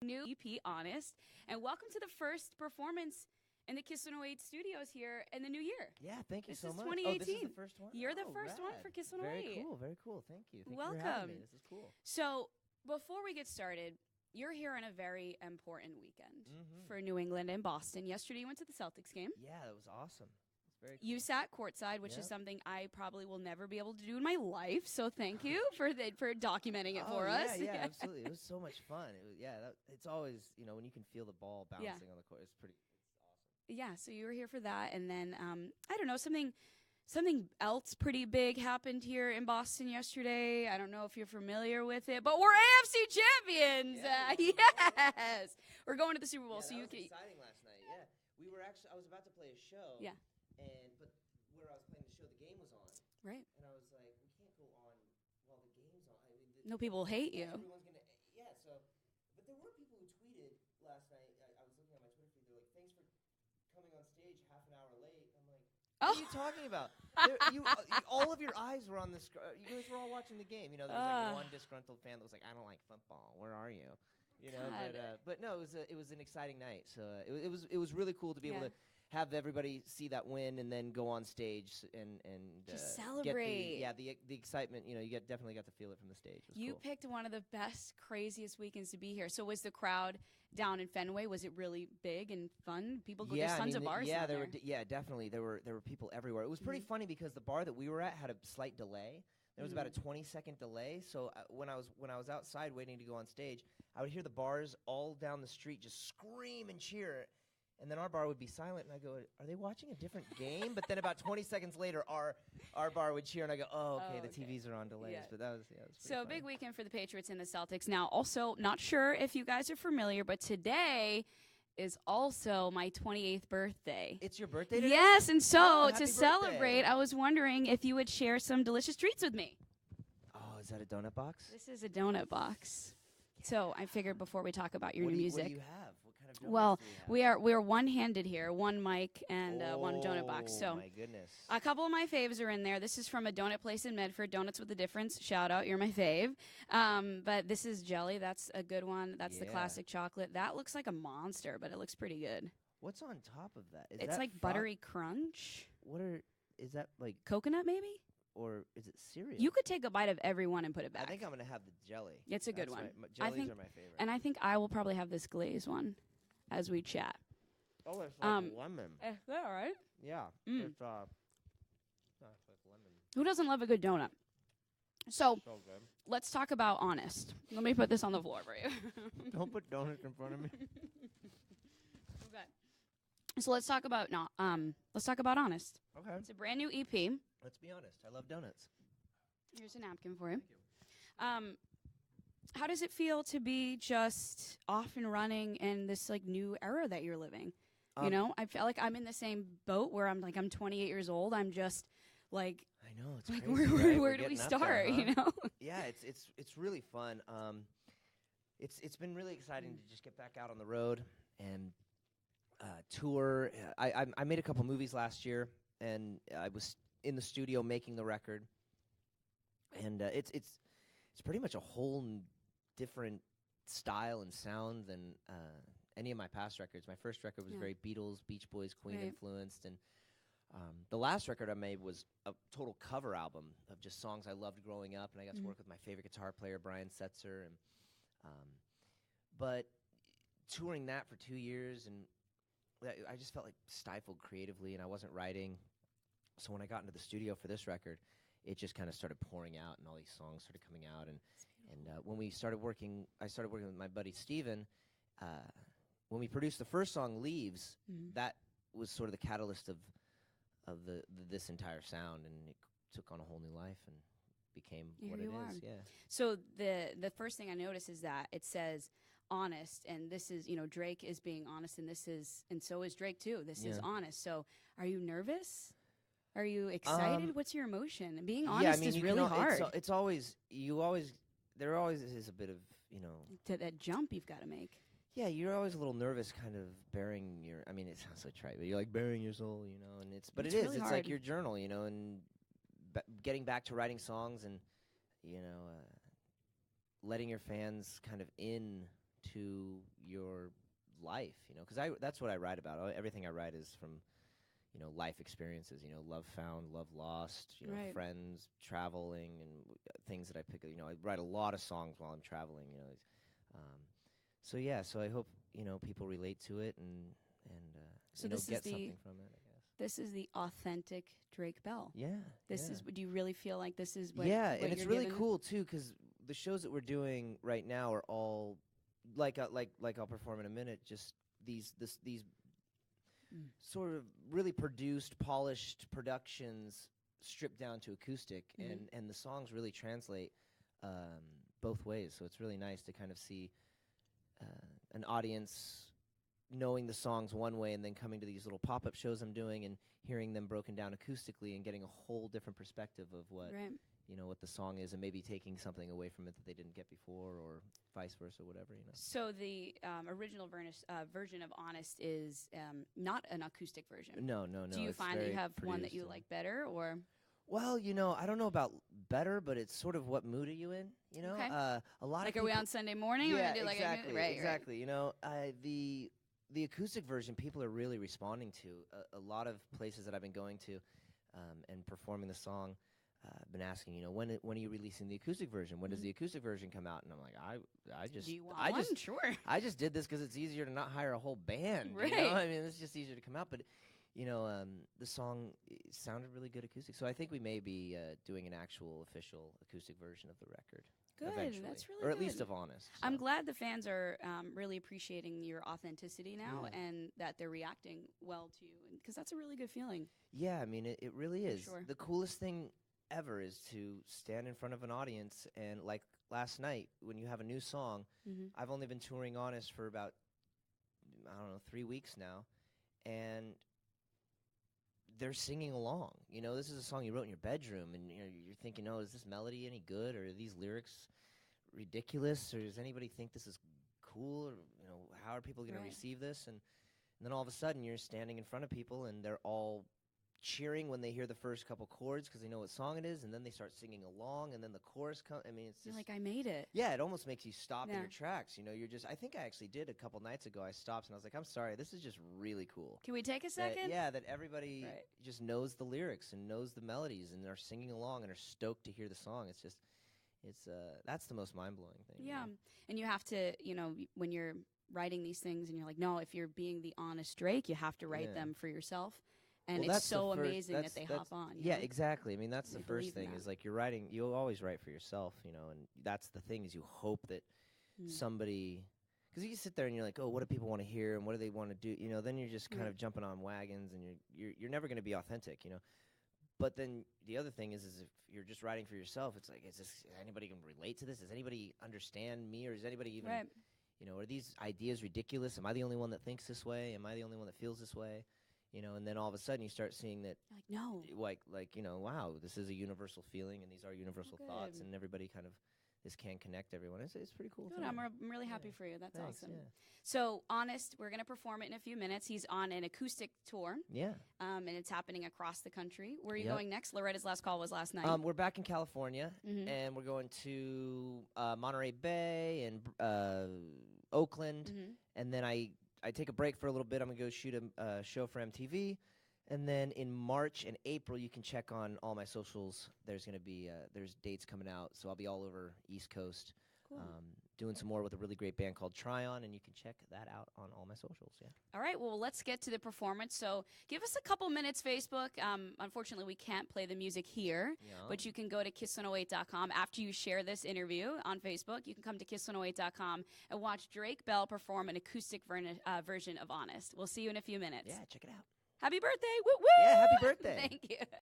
new EP, Honest, and welcome to the first performance in the Kiss 108 studios here in the new year. Yeah, thank you This so is much. 2018. Oh, this is the first one? You're the Oh, first one rad. for Kiss 108. Very cool. Thank you. Thank you for Welcome. having me. This is cool. So, before we get started, you're here on a very important weekend for New England and Boston. Yesterday, you went to the Celtics game. Yeah, that was awesome. It's very cool. You sat courtside, which is Yep. something I probably will never be able to do in my life. So thank you for documenting it for us. Yeah, absolutely. It was so much fun. It's always, when you can feel the ball bouncing on the court, it's awesome. Yeah, so you were here for that, and then I don't know, something else pretty big happened here in Boston yesterday. I don't know if you're familiar with it, but we're AFC champions. Yes, we're going to the Super Bowl. Yeah, so that you was can. exciting last night. Yeah, I was about to play a show. Yeah. But where I was playing the show, the game was on. Right. And I was like, we can't go on while the game's on. No, people hate you. Everyone's gonna. Yeah. So, but there were people who tweeted last night. I was looking at my Twitter feed. They're like, "Thanks for coming on stage half an hour late." I'm like, "What are you talking about?" All of your eyes were on the screen. You guys were all watching the game. There was like one disgruntled fan that was like, "I don't like football. Where are you?" But no, it was an exciting night. So it was really cool to be able to have everybody see that win and then go on stage and Just get celebrate. the excitement. You definitely got to feel it from the stage. It was You cool. picked one of the best, craziest weekends to be here. So was the crowd down in Fenway? Was it really big and fun? People go. There's tons of bars. Yeah, down there. definitely. There were people everywhere. It was pretty funny because the bar that we were at had a slight delay. There was about a 20-second delay. So when I was outside waiting to go on stage, I would hear the bars all down the street just scream and cheer. And then our bar would be silent, and I go, "Are they watching a different game?" But then about 20 seconds later, our bar would cheer, and I go, "Oh, okay, the TVs are on delays." Yeah. But that was pretty So funny. big weekend for the Patriots and the Celtics. Now, also, not sure if you guys are familiar, but today is also my 28th birthday. It's your birthday today? Yes, and so Oh, to happy celebrate, birthday. I was wondering if you would share some delicious treats with me. Oh, is that a donut box? This is a donut box. So I figured before we talk about your What new do you- music. What do you have? What kind of donuts Well, do you have? we're one-handed here, one mic and one donut box. Oh, So my goodness. a couple of my faves are in there. This is from a donut place in Medford, Donuts with a Difference. Shout out, you're my fave. But this is jelly. That's a good one. That's the Yeah. classic chocolate. That looks like a monster, but it looks pretty good. What's on top of that? Is It's that like buttery crunch. Is that like, Coconut, maybe? or is it cereal? You could take a bite of every one and put it I back. think I'm gonna have the jelly. It's a good That's one. Jellies think- are my favorite. And I think I will probably have this glaze one as we chat. Oh, it's lemon. Is that all right? Yeah. Mm. It's like lemon. Who doesn't love a good donut? So So good. let's talk about Honest. Let me put this on the floor for you. Don't put donuts in front of me. Okay. So let's talk about Honest. Okay. It's a brand new EP. Let's be honest. I love donuts. Here's a napkin for you. How does it feel to be just off and running in this like new era that you're living? I feel like I'm in the same boat where I'm 28 years old. I'm just like I know it's like crazy, where right? We're do we getting up there, start? huh? Yeah, it's really fun. It's been really exciting to just get back out on the road and tour. I made a couple movies last year, and I was in the studio making the record. And it's pretty much a whole different style and sound than any of my past records. My first record was very Beatles, Beach Boys, Queen Right. influenced, and the last record I made was a total cover album of just songs I loved growing up, and I got to work with my favorite guitar player, Brian Setzer. And but touring that for 2 years, and I just felt like stifled creatively, and I wasn't writing. So when I got into the studio for this record, it just kind of started pouring out, and all these songs started coming out. And when I started working with my buddy Steven. When we produced the first song, "Leaves," that was sort of the catalyst of this entire sound, and it took on a whole new life and became what it is. Yeah. So the first thing I notice is that it says honest, and this is Drake is being honest, and so is Drake too. This is honest. So are you nervous? Are you excited? What's your emotion? And being honest is really hard. It's always there always is a bit of to that jump you've got to make. Yeah, you're always a little nervous, kind of burying your. I mean, it sounds so trite, but you're like burying your soul, and it's. But It's it is. really It's hard. like your journal, and getting back to writing songs and, letting your fans kind of in to your life, you know, because that's what I write about. Everything I write is from, you know, life experiences, you know, love found, love lost, you know, Right. friends, traveling, and things that I pick. You know, I write a lot of songs while I'm traveling. You know, so yeah. So I hope, you know, people relate to it and So you know, this is get the- something from it, I guess. This is the authentic Drake Bell. Yeah. This yeah. is. Do you really feel like this is what? Yeah, what and it's you're really given? cool too, because the shows that we're doing right now are all like I'll perform in a minute. Just these Mm. sort of really produced, polished productions stripped down to acoustic, Mhm. and the songs really translate both ways. So it's really nice to kind of see an audience knowing the songs one way and then coming to these little pop-up shows I'm doing and hearing them broken down acoustically and getting a whole different perspective of what Right. you know what the song is, and maybe taking something away from it that they didn't get before, or vice versa, whatever, you know. So the original version of Honest is not an acoustic version. No. Do you it's find that you very have one that produced you and- like better, or Well, you know, I don't know about better, but it's sort of what mood are you in, you know? Okay. A lot like of are we people- on Sunday morning? We're Yeah, gonna do like exactly, right, exactly. You know, the acoustic version people are really responding to. A lot of places that I've been going to and performing the song, been asking, you know, when are you releasing the acoustic version? When does the acoustic version come out? And I'm like, I just, Do you want I one? just, Sure. I just did this because it's easier to not hire a whole band. You Right. know? I mean, it's just easier to come out. But, you know, the song sounded really good acoustic. So I think we may be doing an actual official acoustic version of the record. Good, Eventually. that's really Or at least good. of Honest. I'm so. glad the fans are really appreciating your authenticity now, Yeah. and that they're reacting well to you, because that's a really good feeling. Yeah, I mean, it really For is. sure. The coolest thing ever is to stand in front of an audience and, like last night, when you have a new song, Mm-hmm. I've only been touring Honest for about, I don't know, 3 weeks now, and they're singing along. You know, this is a song you wrote in your bedroom, and you're thinking, oh, is this melody any good, or are these lyrics ridiculous, or does anybody think this is cool, or, you know, how are people going Right. to receive this? And then all of a sudden, you're standing in front of people, and they're all cheering when they hear the first couple chords because they know what song it is, and then they start singing along, and then the chorus comes. I mean, it's You're just like, I made it. yeah, it almost makes you stop in Yeah. your tracks. You know, you're just. I think I actually did a couple nights ago. I stopped and I was like, I'm sorry, this is just really cool. Can we take a That, second? yeah, that everybody Right. just knows the lyrics and knows the melodies and are singing along and are stoked to hear the song. It's just, that's the most mind blowing thing. you Yeah. know? And you have to, when you're writing these things, and you're like, no, if you're being the honest Drake, you have to write Yeah. them for yourself. And Well, it's that's the so first- amazing that that's- they that's- hop on. you Yeah, know? exactly. I mean, that's They the first believe in thing that. is like you're writing. You always write for yourself, you know, and that's the thing is you hope that Mm. somebody, because you sit there and you're like, oh, what do people want to hear and what do they want to do? You know, then you're just kind Right. of jumping on wagons and you're never going to be authentic, you know. But then the other thing is if you're just writing for yourself, it's like, is anybody going to relate to this? Does anybody understand me, or is anybody even, Right. you know, are these ideas ridiculous? Am I the only one that thinks this way? Am I the only one that feels this way? You know, and then all of a sudden you start seeing that, You're like, no. like you know, wow, this is a universal feeling, and these are universal thoughts, good. and everybody kind of this can connect everyone. It's pretty cool. Good. thing. I'm really happy Yeah. for you. That's Thanks, awesome. Yeah. So, Honest, we're going to perform it in a few minutes. He's on an acoustic tour, Yeah. and it's happening across the country. Where are you Yep. going next? Loretta's last call was last night. We're back in California, Mhm. and we're going to Monterey Bay and Oakland, Mhm. and then I take a break for a little bit. I'm gonna go shoot a show for MTV, and then in March and April, you can check on all my socials. There's gonna be there's dates coming out, so I'll be all over East Coast, Cool. doing some more with a really great band called Tryon, and you can check that out on all my socials. Yeah. All right, well, let's get to the performance. So give us a couple minutes, Facebook. Unfortunately, we can't play the music here, but you can go to kiss108.com after you share this interview on Facebook. You can come to kiss108.com and watch Drake Bell perform an acoustic version of Honest. We'll see you in a few minutes. Yeah, check it out. Happy birthday! Woo woo! Yeah, happy birthday. Thank you.